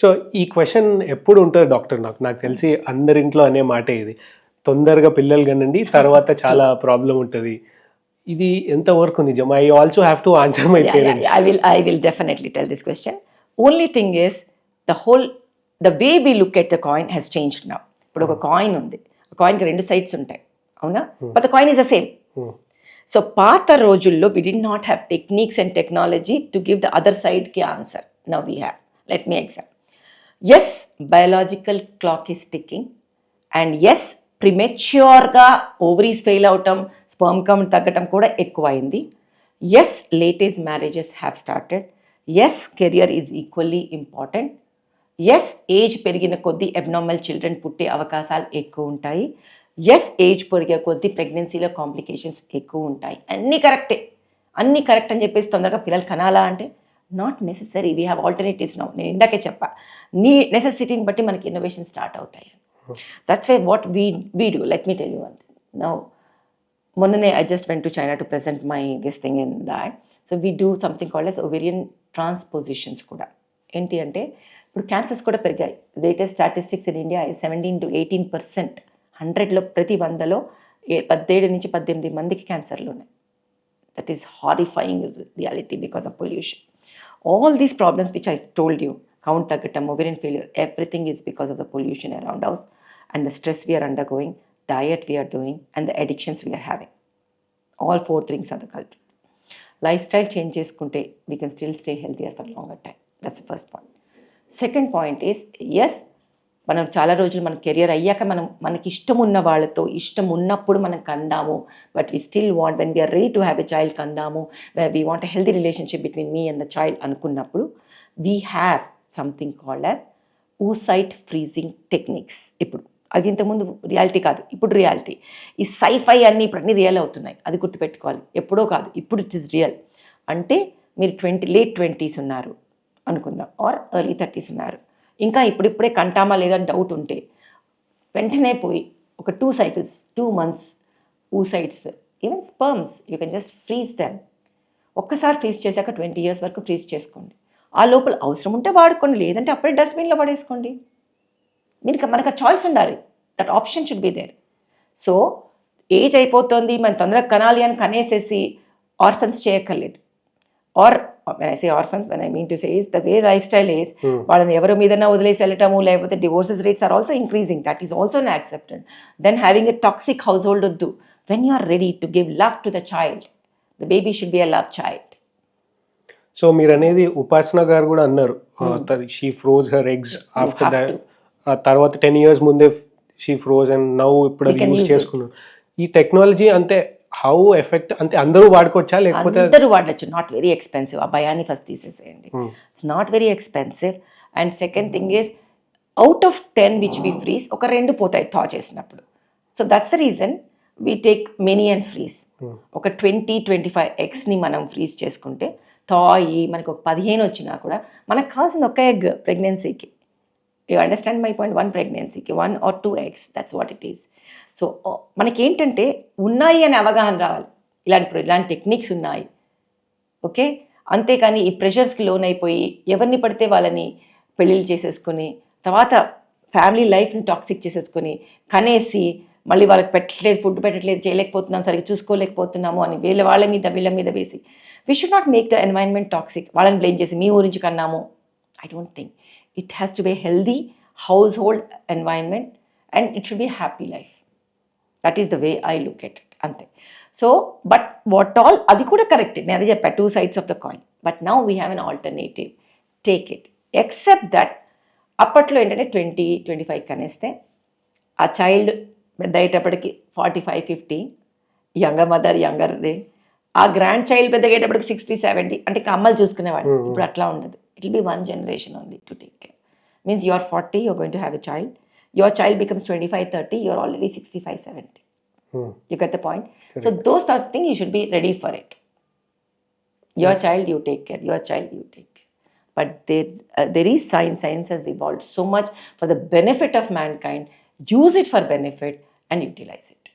So ఈ question ఎప్పుడు ఉంటుంది డాక్టర్? నాకు తెలిసి అందరింట్లో అనే మాటే ఇది. తొందరగా పిల్లలు కనండి, తర్వాత చాలా ప్రాబ్లం ఉంటుంది. ఇది ఎంతవరకు నిజం? I also have to answer my parents. I will definitely tell this question. Only thing is the way we look at the coin has changed now. ఇప్పుడు ఒక కాయిన్ ఉంది, ఆ కాయిన్కి 2 సైడ్స్ ఉంటాయి, అవునా? But the coin is the same. So పాత రోజుల్లో we did not have techniques and technology to give the other side కి answer. Now we have. Let me examine. Yes, biological clock is ticking, and yes, ప్రిమెచ్యూర్గా ovaries fail అవటం, sperm count తగ్గటం కూడా ఎక్కువైంది. Yes, late age marriages have started. Yes, career is equally important. Yes, age పెరిగిన కొద్దీ abnormal children పుట్టే అవకాశాలు ఎక్కువ ఉంటాయి. ఎస్, ఏజ్ పెరిగే కొద్దీ ప్రెగ్నెన్సీలో కాంప్లికేషన్స్ ఎక్కువ ఉంటాయి. అన్నీ కరెక్టే, అన్నీ కరెక్ట్ అని చెప్పేసి తొందరగా పిల్లలు కనాలా అంటే not necessary. We have alternatives now. నేను ఇందాకే చెప్పా, నీ నెసెసిటీని బట్టి మనకి ఇన్నోవేషన్ స్టార్ట్ అవుతాయి. That's why what we do, let me tell you one thing. Now, Monday I just went to China to present my this thing in that. So we do something called as ovarian transpositions kuda. Enti ante ఇప్పుడు cancers కూడా పెరిగాయి. Latest statistics in India 17 to 18%. 100లో ప్రతి 100లో 17 నుంచి 18 మందికి క్యాన్సర్లు ఉన్నాయి. That is horrifying reality because of pollution. All these problems which I told you, count taggatam, ovarian failure, everything is because of the pollution around us and the stress we are undergoing, diet we are doing, and the addictions we are having. All 4 things are the culprit. Lifestyle change cheskunte we can still stay healthier for longer time. That's the first point. Second point is, yes, మనం చాలా రోజులు మన career అయ్యాక మనకి ఇష్టం ఉన్న వాళ్ళతో ఇష్టం ఉన్నప్పుడు మనం కందాము, but we still want when we are ready to have a child కందాము, we want a healthy relationship between me and the child అనుకున్నప్పుడు we have something called as oocyte freezing techniques. ఇప్పుడు అది ఇంతకుముందు రియాలిటీ కాదు, ఇప్పుడు రియాలిటీ. ఈ sci-fi అన్నీ ఇప్పుడు అన్నీ రియల్ అవుతున్నాయి, అది గుర్తుపెట్టుకోవాలి. ఎప్పుడో కాదు, ఇప్పుడు ఇట్ ఈస్ రియల్. అంటే మీరు లేట్ 20s ఉన్నారు అనుకుందాం, ఆర్ ఎర్లీ 30s ఉన్నారు, ఇంకా ఇప్పుడిప్పుడే కంటామా లేదా డౌట్ ఉంటే వెంటనే పోయి ఒక 2 cycles 2 months oocytes, even sperms, you can just freeze them. ఒక్కసారి ఫ్రీజ్ చేశాక 20 years వరకు ఫ్రీజ్ చేసుకోండి. ఆ లోపల అవసరం ఉంటే వాడుకోండి, లేదంటే అప్పుడే డస్ట్బిన్లో పడేసుకోండి. మనకు ఆ చాయిస్ ఉండాలి. That option should be there. So age అయిపోతుంది, మనం తొందరగా కనాలి అని కనేసేసి ఆర్ఫన్స్ చేయక్కర్లేదు. Or when I say orphans, when I mean to say is the way lifestyle is, వాళ్ళని ఎవరి మీదన్నా వదిలేసి వెళ్ళటము, లేకపోతే divorces rates are also increasing. That is also an acceptance. Then having a toxic household వద్దు. When you are ready to give love to the child, the baby should be a love child. So మీరు అనేది ఉపాసన గారు కూడా అన్నారు, she froze her eggs after that, తర్వాత 10 years ముందే she ఫ్రోజ్ and now ఇప్పుడు అది యూజ్ చేసుకున్నారు. ఈ టెక్నాలజీ అంటే హౌ ఎఫెక్ట్, అంటే అందరూ వాడుకోవచ్చా లేకపోతే? అందరూ వాడచ్చు. Not very expensive. ఆ భయాన్ని ఫస్ట్ తీసేసేయండి. It's not very expensive. And second thing is, out of 10 which we freeze, ఒక 2 పోతాయి థా చేసినప్పుడు. So that's the reason we take many and freeze. ఒక 20-25 ఎగ్స్ని మనం ఫ్రీజ్ చేసుకుంటే థా అయ్యి మనకు ఒక 15 వచ్చినా కూడా మనకు కావాల్సిన ఒక ఎగ్ ప్రెగ్నెన్సీకి. You understand my point? 1 pregnancyకి 1 or 2 eggs, that's what it is. So మనకేంటంటే ఉన్నాయి అని అవగాహన రావాలి, ఇలాంటి టెక్నిక్స్ ఉన్నాయి, ఓకే. అంతేకాని ఈ ప్రెషర్స్కి లోన్ అయిపోయి ఎవరిని పడితే వాళ్ళని పెళ్ళిళ్ళు చేసేసుకొని తర్వాత ఫ్యామిలీ లైఫ్ని టాక్సిక్ చేసేసుకొని కనేసి మళ్ళీ వాళ్ళకి పెట్టట్లేదు, ఫుడ్ పెట్టట్లేదు, చేయలేకపోతున్నాం, సరిగ్గా చూసుకోలేకపోతున్నాము అని వీళ్ళ మీద వేసి, we should not make the environment toxic. వాళ్ళని బ్లేమ్ చేసి మీ ఊరించి కన్నాము. I don't think. It has to be healthy household environment and it should be happy life. That is the way I look at it, అంతే. So but what all, అది కూడా correct, నేను అదే చెప్పా, 2 sides of the coin. But now we have an alternative, take it. Except that అప్పట్లో ఏంటంటే 20-25 కనేస్తే ఆ child పెద్ద అయ్యేటప్పటికి 45-50, యంగర్ మదర్ యంగర్దే. ఆ గ్రాండ్ చైల్డ్ పెద్దగా అయ్యేటప్పటికి 60-70, అంటే అమ్మలు చూసుకునేవాడు. ఇప్పుడు అట్లా ఉండదు. It will be 1 generation only to take care. Means you are 40, you are going to have a child, your child becomes 25-30, you're already 65-70. You get the point? Correct. So those sort of things, you should be ready for it. Your child, you take care. Your child, you take care. But there is science. Science has evolved so much for the benefit of mankind. Use it for benefit and utilize it.